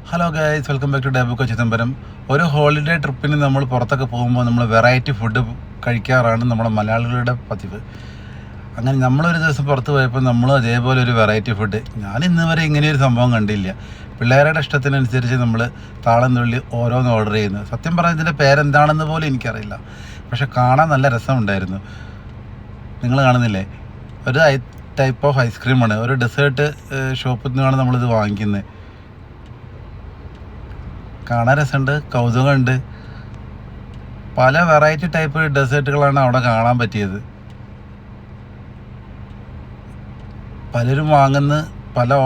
Hello guys, welcome back to ഡേബുക്കോ ചിദംബരം. ഒരു holiday ട്രിപ്പിന് നമ്മൾ പുറത്തൊക്കെ പോകുമ്പോൾ നമ്മൾ വെറൈറ്റി ഫുഡ് കഴിക്കാറാണ് നമ്മുടെ മലയാളികളുടെ പതിവ്. അങ്ങനെ നമ്മളൊരു ദിവസം പുറത്ത് പോയപ്പോൾ നമ്മൾ അതേപോലെ ഒരു വെറൈറ്റി ഫുഡ്, ഞാൻ ഇന്ന് വരെ ഇങ്ങനെയൊരു സംഭവം കണ്ടില്ല. പിള്ളേരുടെ ഇഷ്ടത്തിനനുസരിച്ച് നമ്മൾ താളം തുള്ളി ഓരോന്ന് ഓർഡർ ചെയ്യുന്നത്. സത്യം പറഞ്ഞാൽ ഇതിൻ്റെ പേരെന്താണെന്ന് പോലും എനിക്കറിയില്ല, പക്ഷെ കാണാൻ നല്ല രസമുണ്ടായിരുന്നു. നിങ്ങൾ കാണുന്നില്ലേ, ഒരു ടൈപ്പ് ഓഫ് ഐസ്ക്രീമാണ്. ഒരു ഡെസേർട്ട് ഷോപ്പിൽ നിന്നാണ് നമ്മളിത് വാങ്ങിക്കുന്നത്. കാണാൻ രസമുണ്ട്, കൗതുകമുണ്ട്. പല വെറൈറ്റി ടൈപ്പ് ഡെസേർട്ടുകളാണ് അവിടെ കാണാൻ പറ്റിയത്. പലരും വാങ്ങുന്ന, പല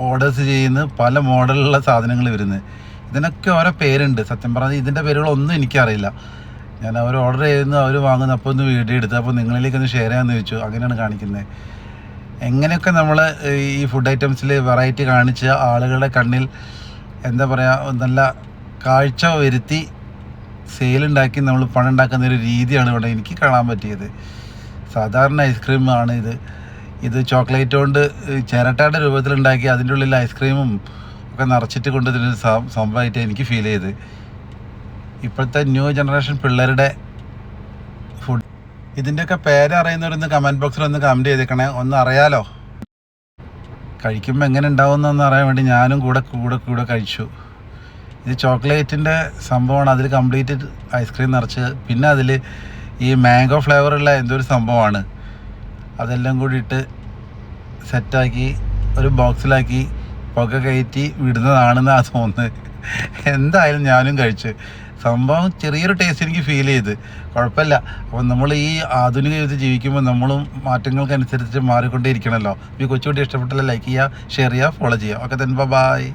ഓർഡേഴ്സ് ചെയ്യുന്ന, പല മോഡലുള്ള സാധനങ്ങൾ വരുന്നത്. ഇതിനൊക്കെ ഓരോ പേരുണ്ട്. സത്യം പറഞ്ഞാൽ ഇതിൻ്റെ പേരുകളൊന്നും എനിക്കറിയില്ല. ഞാൻ അവർ ഓർഡർ ചെയ്യുന്നു, അവർ വാങ്ങുന്നു. അപ്പോൾ ഒന്ന് വീഡിയോ എടുത്ത് അപ്പോൾ നിങ്ങളിലേക്കൊന്ന് ഷെയർ ചെയ്യാമെന്ന് ചോദിച്ചു. അങ്ങനെയാണ് കാണിക്കുന്നത്. എങ്ങനെയൊക്കെ നമ്മൾ ഈ ഫുഡ് ഐറ്റംസിൽ വെറൈറ്റി കാണിച്ച് ആളുകളുടെ കണ്ണിൽ എന്താ പറയുക, നല്ല കാഴ്ച വരുത്തി സെയിലുണ്ടാക്കി നമ്മൾ പണം ഉണ്ടാക്കുന്നൊരു രീതിയാണ് ഇവിടെ എനിക്ക് കാണാൻ പറ്റിയത്. സാധാരണ ഐസ്ക്രീമാണ് ഇത് ചോക്ലേറ്റ് കൊണ്ട് ചിരട്ടയുടെ രൂപത്തിലുണ്ടാക്കി അതിൻ്റെ ഉള്ളിൽ ഐസ്ക്രീമും ഒക്കെ നിറച്ചിട്ട് കൊണ്ടുവരുന്നൊരു സംഭവമായിട്ട് എനിക്ക് ഫീൽ ചെയ്ത്. ഇപ്പോഴത്തെ ന്യൂ ജനറേഷൻ പിള്ളേരുടെ ഫുഡ്. ഇതിൻ്റെയൊക്കെ പേരറിയുന്നവരൊന്ന് കമൻറ്റ് ബോക്സിൽ ഒന്ന് കമൻറ്റ് ചെയ്തേക്കണേ, ഒന്ന് അറിയാലോ. കഴിക്കുമ്പോൾ എങ്ങനെ ഉണ്ടാവുമെന്നൊന്ന് അറിയാൻ വേണ്ടി ഞാനും കൂടെ കഴിച്ചു. ഇത് ചോക്ലേറ്റിൻ്റെ സംഭവമാണ്. അതിൽ കംപ്ലീറ്റ് ഐസ്ക്രീം നിറച്ച്, പിന്നെ അതിൽ ഈ മാംഗോ ഫ്ലേവറുള്ള എന്തൊരു സംഭവമാണ്. അതെല്ലാം കൂടി ഇട്ട് സെറ്റാക്കി ഒരു ബോക്സിലാക്കി പുക കയറ്റി വിടുന്നതാണെന്നാണ് തോന്നുന്നത്. എന്തായാലും ഞാനും കഴിച്ചു. സംഭവം ചെറിയൊരു ടേസ്റ്റ് എനിക്ക് ഫീൽ ചെയ്ത്, കുഴപ്പമില്ല. അപ്പം നമ്മൾ ഈ ആധുനിക യുഗത്തിൽ ജീവിക്കുമ്പോൾ നമ്മളും മാറ്റങ്ങൾക്കനുസരിച്ച് മാറിക്കൊണ്ടേ ഇരിക്കണമല്ലോ. ഈ കൊച്ചുകുട്ടി ഇഷ്ടപ്പെട്ടാൽ ലൈക്ക് ചെയ്യുക, ഷെയർ ചെയ്യുക, ഫോളോ ചെയ്യുക. Okay, then bye.